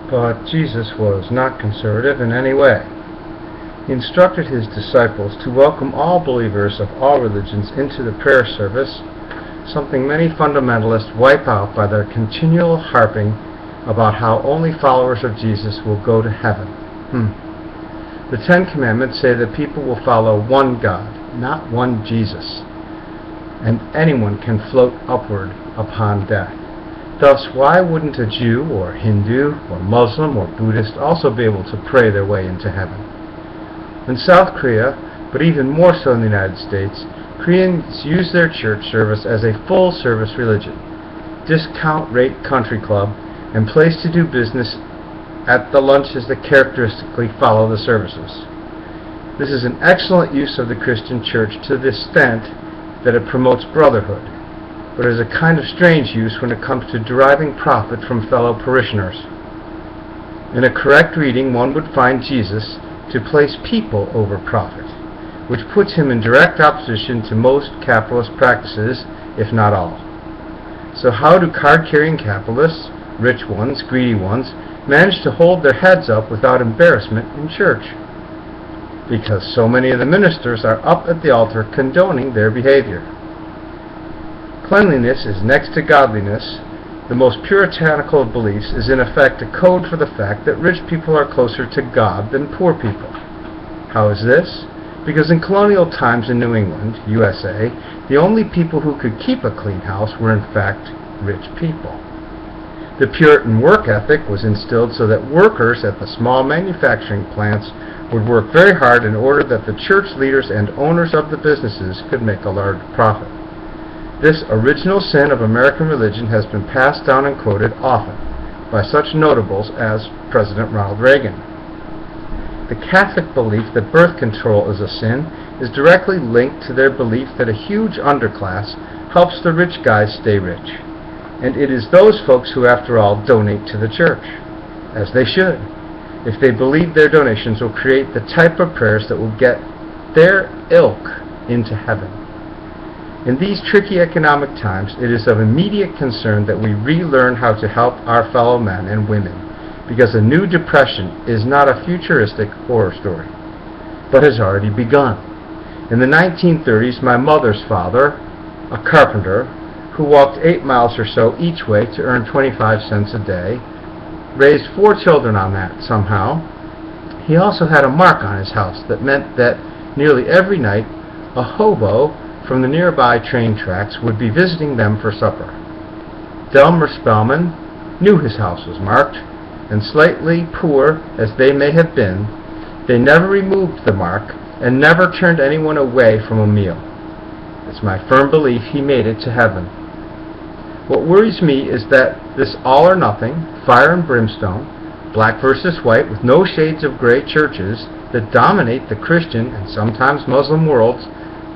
But Jesus was not conservative in any way. He instructed his disciples to welcome all believers of all religions into the prayer service, something many fundamentalists wipe out by their continual harping about how only followers of Jesus will go to heaven. The Ten Commandments say that people will follow one God, not one Jesus, and anyone can float upward upon death. Thus, why wouldn't a Jew or Hindu or Muslim or Buddhist also be able to pray their way into heaven? In South Korea, but even more so in the United States, Koreans use their church service as a full-service religion, discount rate country club, and place to do business at the lunches that characteristically follow the services. This is an excellent use of the Christian church to the extent that it promotes brotherhood, but is a kind of strange use when it comes to deriving profit from fellow parishioners. In a correct reading, one would find Jesus to place people over profit, which puts him in direct opposition to most capitalist practices, if not all. So how do card-carrying capitalists, rich ones, greedy ones, manage to hold their heads up without embarrassment in church? Because so many of the ministers are up at the altar condoning their behavior. Cleanliness is next to godliness. The most puritanical of beliefs is in effect a code for the fact that rich people are closer to God than poor people. How is this? Because in colonial times in New England, USA, the only people who could keep a clean house were in fact rich people. The Puritan work ethic was instilled so that workers at the small manufacturing plants would work very hard in order that the church leaders and owners of the businesses could make a large profit. This original sin of American religion has been passed down and quoted often by such notables as President Ronald Reagan. The Catholic belief that birth control is a sin is directly linked to their belief that a huge underclass helps the rich guys stay rich. And it is those folks who, after all, donate to the church, as they should, if they believe their donations will create the type of prayers that will get their ilk into heaven. In these tricky economic times, it is of immediate concern that we relearn how to help our fellow men and women, because a new depression is not a futuristic horror story, but has already begun. In the 1930s, my mother's father, a carpenter, who walked 8 miles or so each way to earn 25 cents a day, raised 4 children on that somehow. He also had a mark on his house that meant that nearly every night a hobo from the nearby train tracks would be visiting them for supper. Delmer Spellman knew his house was marked, and slightly poor as they may have been, they never removed the mark and never turned anyone away from a meal. It's my firm belief he made it to heaven. What worries me is that this all or nothing, fire and brimstone, black versus white with no shades of gray churches that dominate the Christian and sometimes Muslim worlds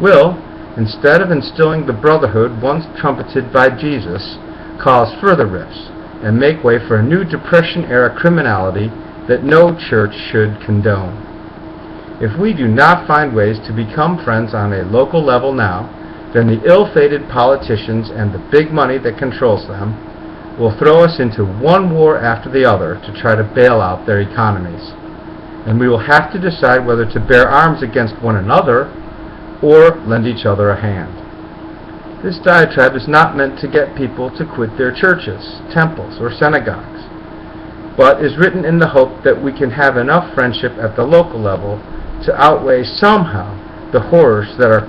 will, instead of instilling the brotherhood once trumpeted by Jesus, cause further rifts and make way for a new Depression-era criminality that no church should condone. If we do not find ways to become friends on a local level now, then the ill-fated politicians and the big money that controls them will throw us into one war after the other to try to bail out their economies. And we will have to decide whether to bear arms against one another or lend each other a hand. This diatribe is not meant to get people to quit their churches, temples, or synagogues, but is written in the hope that we can have enough friendship at the local level to outweigh somehow the horrors that are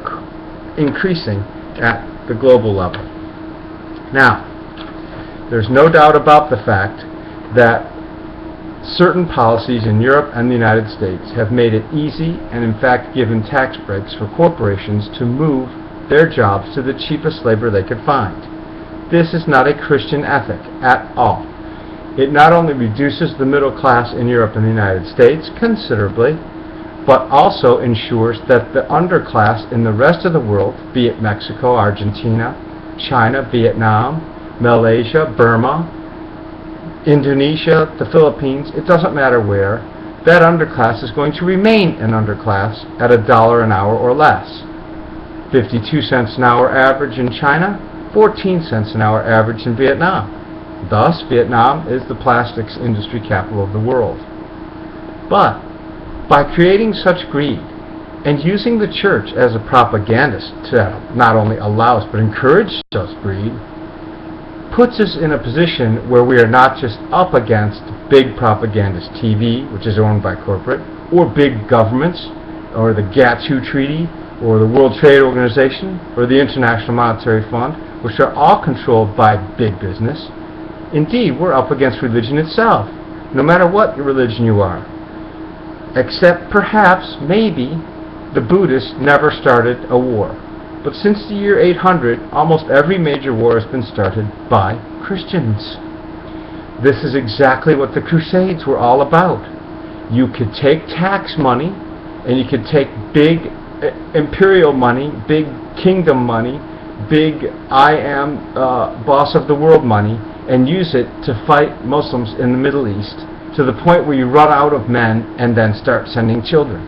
increasing at the global level. Now, there's no doubt about the fact that certain policies in Europe and the United States have made it easy and in fact given tax breaks for corporations to move their jobs to the cheapest labor they could find. This is not a Christian ethic at all. It not only reduces the middle class in Europe and the United States considerably, but also ensures that the underclass in the rest of the world, be it Mexico, Argentina, China, Vietnam, Malaysia, Burma, Indonesia, the Philippines, it doesn't matter where, that underclass is going to remain an underclass at $1 an hour or less. 52 cents an hour average in China, 14 cents an hour average in Vietnam. Thus, Vietnam is the plastics industry capital of the world. But by creating such greed and using the church as a propagandist to not only allow us but encourage such greed, puts us in a position where we are not just up against big propagandist TV, which is owned by corporate, or big governments, or the GATT2 Treaty, or the World Trade Organization, or the International Monetary Fund, which are all controlled by big business. Indeed, we're up against religion itself, no matter what religion you are. Except perhaps, maybe, the Buddhists never started a war. But since the year 800, almost every major war has been started by Christians. This is exactly what the Crusades were all about. You could take tax money, and you could take big imperial money, big kingdom money, big I am boss of the world money, and use it to fight Muslims in the Middle East to the point where you run out of men and then start sending children.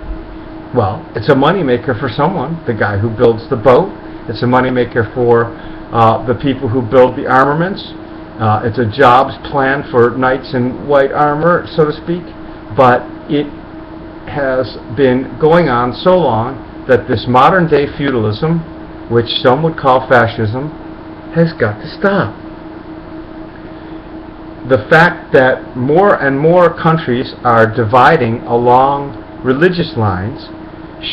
Well, it's a moneymaker for someone, the guy who builds the boat. It's a moneymaker for the people who build the armaments. It's a jobs plan for knights in white armor, so to speak. But it has been going on so long that this modern day feudalism, which some would call fascism, has got to stop. The fact that more and more countries are dividing along religious lines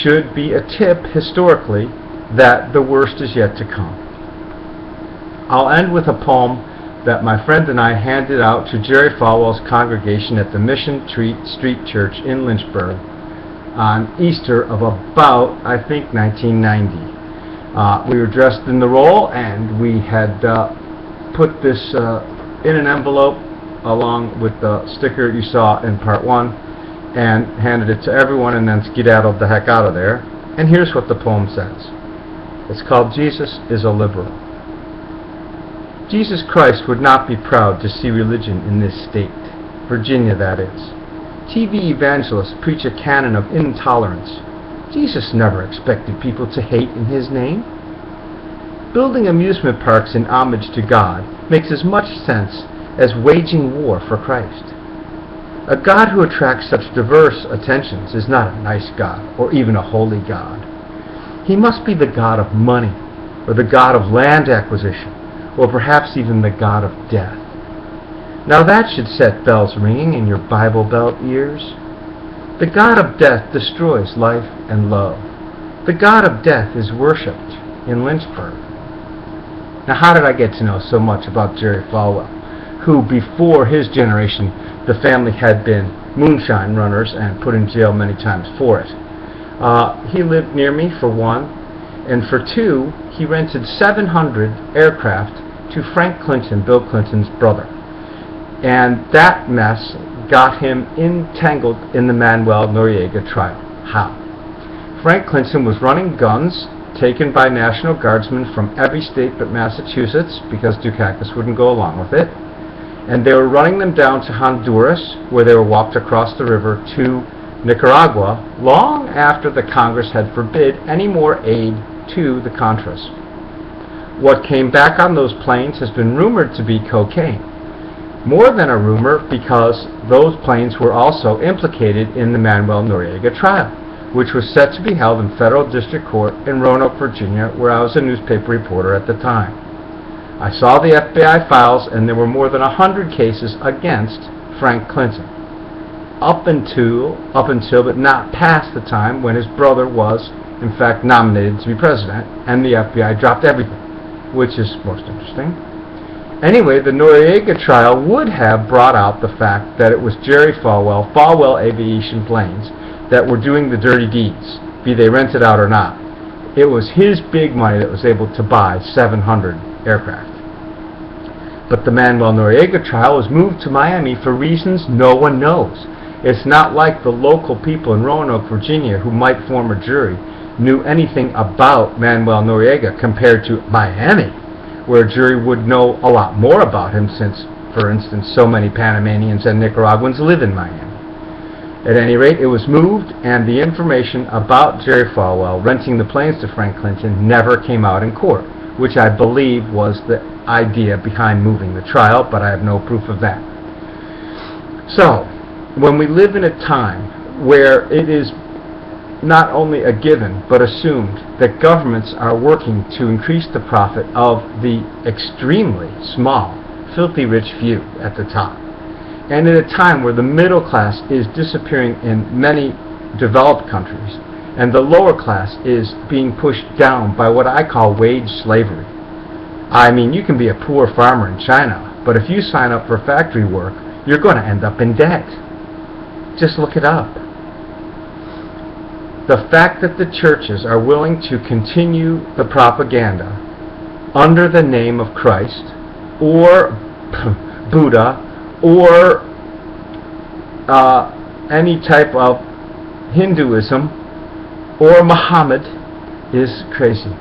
should be a tip historically that the worst is yet to come. I'll end with a poem that my friend and I handed out to Jerry Falwell's congregation at the Mission Street Church in Lynchburg on Easter of about, I think, 1990. We were dressed in the role, and we had put this in an envelope along with the sticker you saw in part 1 and handed it to everyone and then skedaddled the heck out of there. And here's what the poem says. It's called Jesus is a Liberal. Jesus Christ would not be proud to see religion in this state, Virginia that is. TV evangelists preach a canon of intolerance. Jesus never expected people to hate in his name. Building amusement parks in homage to God makes as much sense as waging war for Christ. A God who attracts such diverse attentions is not a nice God or even a holy God. He must be the God of money, or the God of land acquisition, or perhaps even the God of death. Now that should set bells ringing in your Bible Belt ears. The God of death destroys life and love. The God of death is worshipped in Lynchburg. Now how did I get to know so much about Jerry Falwell, who before his generation the family had been moonshine runners and put in jail many times for it? He lived near me, for one, and for two, he rented 700 aircraft to Frank Clinton, Bill Clinton's brother. And that mess got him entangled in the Manuel Noriega trial. How? Frank Clinton was running guns taken by National Guardsmen from every state but Massachusetts because Dukakis wouldn't go along with it. And they were running them down to Honduras, where they were walked across the river to Nicaragua, long after the Congress had forbid any more aid to the Contras. What came back on those planes has been rumored to be cocaine. More than a rumor, because those planes were also implicated in the Manuel Noriega trial, which was set to be held in federal district court in Roanoke, Virginia, where I was a newspaper reporter at the time. I saw the FBI files, and there were more than 100 cases against Frank Clinton, up until but not past the time when his brother was, in fact, nominated to be president, and the FBI dropped everything, which is most interesting. Anyway, the Noriega trial would have brought out the fact that it was Jerry Falwell, Falwell Aviation Planes, that were doing the dirty deeds, be they rented out or not. It was his big money that was able to buy 700 aircraft. But the Manuel Noriega trial was moved to Miami for reasons no one knows. It's not like the local people in Roanoke, Virginia, who might form a jury, knew anything about Manuel Noriega compared to Miami, where a jury would know a lot more about him since, for instance, so many Panamanians and Nicaraguans live in Miami. At any rate, it was moved, and the information about Jerry Falwell renting the planes to Frank Clinton never came out in court, which I believe was the idea behind moving the trial, but I have no proof of that. So, when we live in a time where it is not only a given, but assumed that governments are working to increase the profit of the extremely small, filthy rich few at the top, and in a time where the middle class is disappearing in many developed countries, and the lower class is being pushed down by what I call wage slavery. I mean, you can be a poor farmer in China, but if you sign up for factory work, you're going to end up in debt. Just look it up. The fact that the churches are willing to continue the propaganda under the name of Christ, or Buddha, or any type of Hinduism, or Muhammad, is crazy.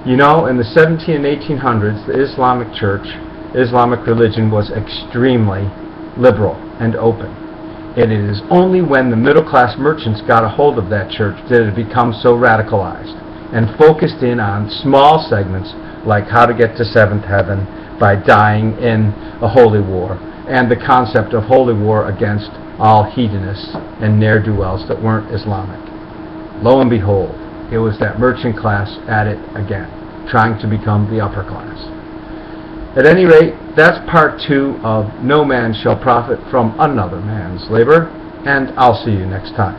You know, in the 17 and 1800s, the Islamic Church, Islamic religion, was extremely liberal and open. And it is only when the middle-class merchants got a hold of that church that it had become so radicalized and focused in on small segments like how to get to seventh heaven by dying in a holy war, and the concept of holy war against all hedonists and ne'er-do-wells that weren't Islamic. Lo and behold, it was that merchant class at it again, trying to become the upper class. At any rate, that's part 2 of No Man Shall Profit from Another Man's Labor, and I'll see you next time.